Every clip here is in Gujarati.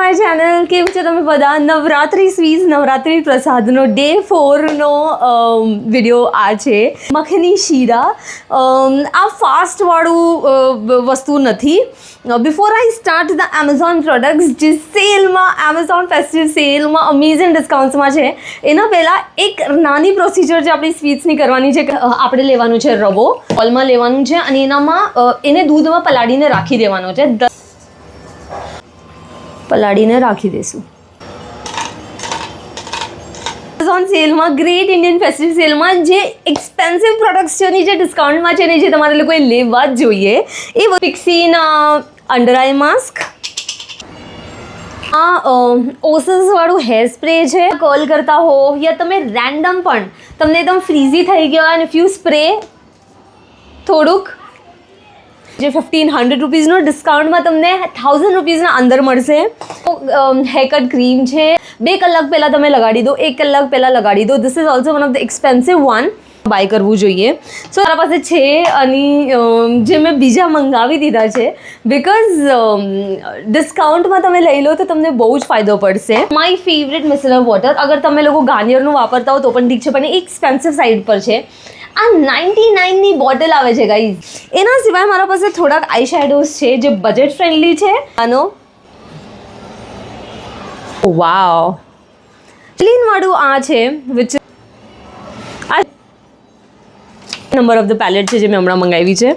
My channel. કેમ છો તમે બધા? નવરાત્રી સ્વીટ્સ નવરાત્રી પ્રસાદનો ડે 4નો વિડીયો આ છે. મખની શીરા. આ ફાસ્ટવાળું વસ્તુ નથી. Before I start the Amazon products જે સેલમાં એમેઝોન ફેસ્ટિવ સેલમાં અમેઝિંગ ડિસ્કાઉન્ટ્સમાં છે, એના પહેલાં એક નાની પ્રોસિજર જે આપણી સ્વીટ્સની કરવાની છે. આપણે લેવાનું છે રવો, બોલમાં લેવાનું છે અને એને દૂધમાં પલાળીને રાખી દેવાનો છે. પલાળીને રાખી દઈશું. એમેઝોન સેલમાં, ગ્રેટ ઇન્ડિયન ફેસ્ટિવ સેલમાં જે એક્સપેન્સિવ પ્રોડક્ટ્સ છે જે ડિસ્કાઉન્ટમાં છે ને, જે તમારે લોકોએ લેવા જ જોઈએ, એ ફિક્સીના અંડર આઈ માસ્ક, આ ઓસસવાળું હેર સ્પ્રે છે. કર્લ કરતા હો યા તમે રેન્ડમ પણ તમને એકદમ ફ્રીઝી થઈ ગયો અને ફ્યુ સ્પ્રે થોડુંક જે 1500 રૂપીઝનો ડિસ્કાઉન્ટમાં તમને 1000 રૂપીઝના અંદર મળશે. હેરકટ ક્રીમ છે. 2 કલાક પહેલાં તમે લગાડી દો, 1 કલાક પહેલાં લગાડી દો. This is also one of the expensive one. Buy કરવું જોઈએ. સો મારા પાસે છે અને જે મેં બીજા મંગાવી દીધા છે બિકોઝ ડિસ્કાઉન્ટમાં તમે લઈ લો તો તમને બહુ જ ફાયદો પડશે. My favourite micellar water. અગર તમે લોકો ગાર્નિયરનું વાપરતા હો તો પણ ઠીક છે, પણ એ એક્સપેન્સિવ સાઇડ પર છે. આ 99ની બોટલ આવે છે ગાઈઝ. એના સિવાય મારા પાસે થોડાક આઈ શેડોઝ છે જે બજેટ ફ્રેન્ડલી છે. આનો વાવ ક્લીનવાળું આ છે, વિચ આ નંબર ઓફ ધ પેલેટ છે જે મેં હમણાં મંગાવી છે.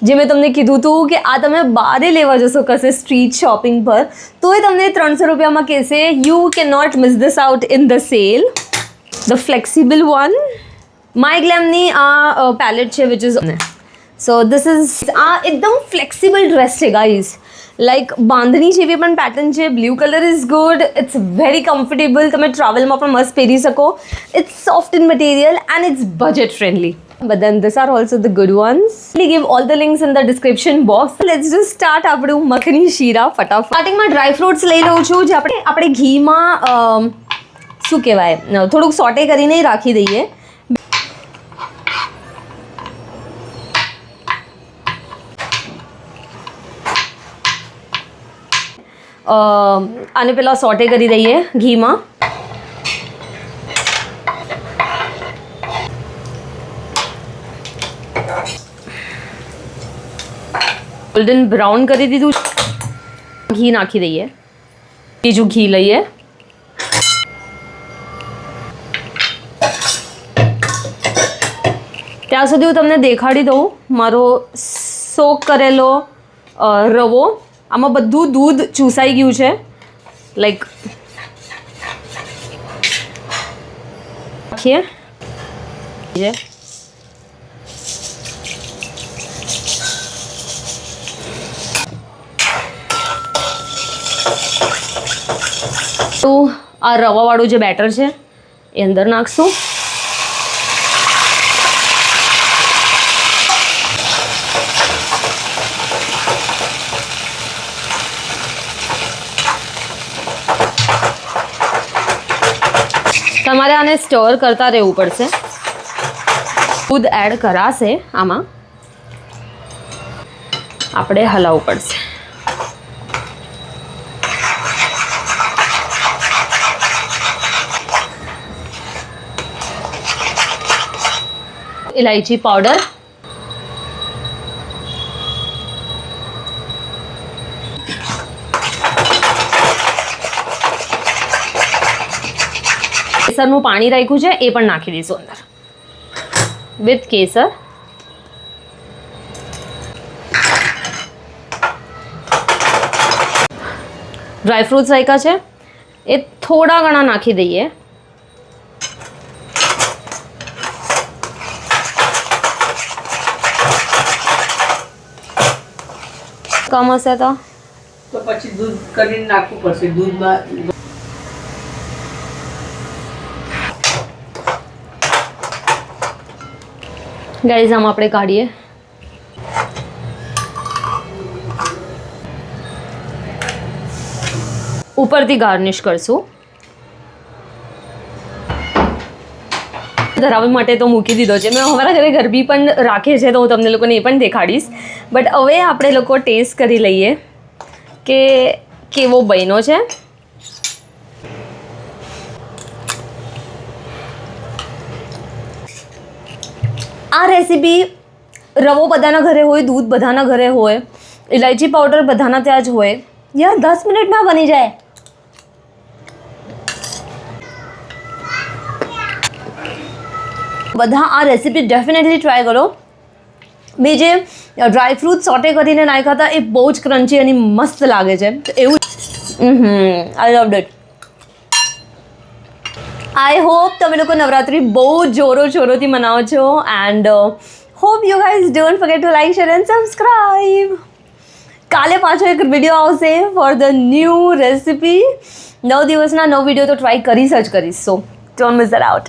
જે મેં તમને કીધું હતું કે આ તમે બહાર લેવા જશો કશે સ્ટ્રીટ શોપિંગ પર તોય તમને 300 રૂપિયામાં કહેશે. You can not miss this out in the sale. The flexible one. My ગ્લેમની આ પેલેટ છે which is so this is આ એકદમ ફ્લેક્સિબલ ડ્રેસ છે ગાઈઝ. લાઈક બાંધણી જેવી પણ પેટર્ન છે. Blue colour is good. It's very comfortable. તમે ટ્રાવેલમાં પણ મસ્ત પહેરી શકો. It's soft in material and it's budget friendly. But then these are also the good ones. We give all the links in the description box. Let's just start આપણું મખની શીરા ફટાફટ. સ્ટાર્ટિંગમાં ડ્રાય ફ્રૂટ્સ લઈ લઉં છું જે આપણે ઘીમાં શું કહેવાય થોડુંક સોટે કરીને રાખી દઈએ. આને પહેલાં સોટે કરી દઈએ ઘીમાં. ગોલ્ડન બ્રાઉન કરી દીધું. ઘી નાખી દઈએ. બીજું ઘી લઈએ. ત્યાં સુધી હું તમને દેખાડી દઉં મારો સોક કરેલો રવો. આમાં બધું દૂધ ચૂસાઈ ગયું છે. લાઈક રાખીએ તો આ રવાવાળું જે બેટર છે એ અંદર નાખશું. તમારે આને સ્ટર કરતા રહેવું પડશે. દૂધ એડ કરાશે આમાં, આપણે હલાવવું પડશે. इलायची पाउडर, કેસરનું પાણી રાખ્યું છે એ પણ નાખી દઈશું અંદર વિથ કેસર. ડ્રાય ફ્રૂટ્સ રાખ્યા છે એ થોડા ઘણા નાખી દઈએ. કમ હશે તો પછી દૂધ કરીને નાખવું પડશે. દૂધમાં ગાઈઝ આમ આપણે કાઢીએ. ઉપરથી ગાર્નિશ કરશું. ધરાવવા માટે તો મૂકી દીધો છે મેં. અમારા ઘરે ગરબી પણ રાખે છે તો હું તમને લોકોને એ પણ દેખાડીશ. બટ હવે આપણે લોકો ટેસ્ટ કરી લઈએ કે કેવો બન્યો છે. આ રેસીપી રવો બધાના ઘરે હોય, દૂધ બધાના ઘરે હોય, ઇલાયચી પાવડર બધાના ત્યાં જ હોય. યાર 10 મિનિટમાં બની જાય. બધા આ રેસીપી ડેફિનેટલી ટ્રાય કરો. મેં જે ડ્રાય ફ્રૂટ સોટે કરીને નાખ્યા હતા એ બહુ જ ક્રન્ચી અને મસ્ત લાગે છે. તો એવું આઈ લવ ઇટ. આઈ હોપ તમે લોકો નવરાત્રિ બહુ જોરોથી મનાવો છો. And hope you guys don't forget to like, share and subscribe. કાલે પાછો એક વિડીયો આવશે ફોર ધ ન્યૂ રેસીપી. 9 દિવસના 9 વિડીયો તો ટ્રાય કરીશ જ. સો ડોન્ટ મિસ ધેટ આઉટ.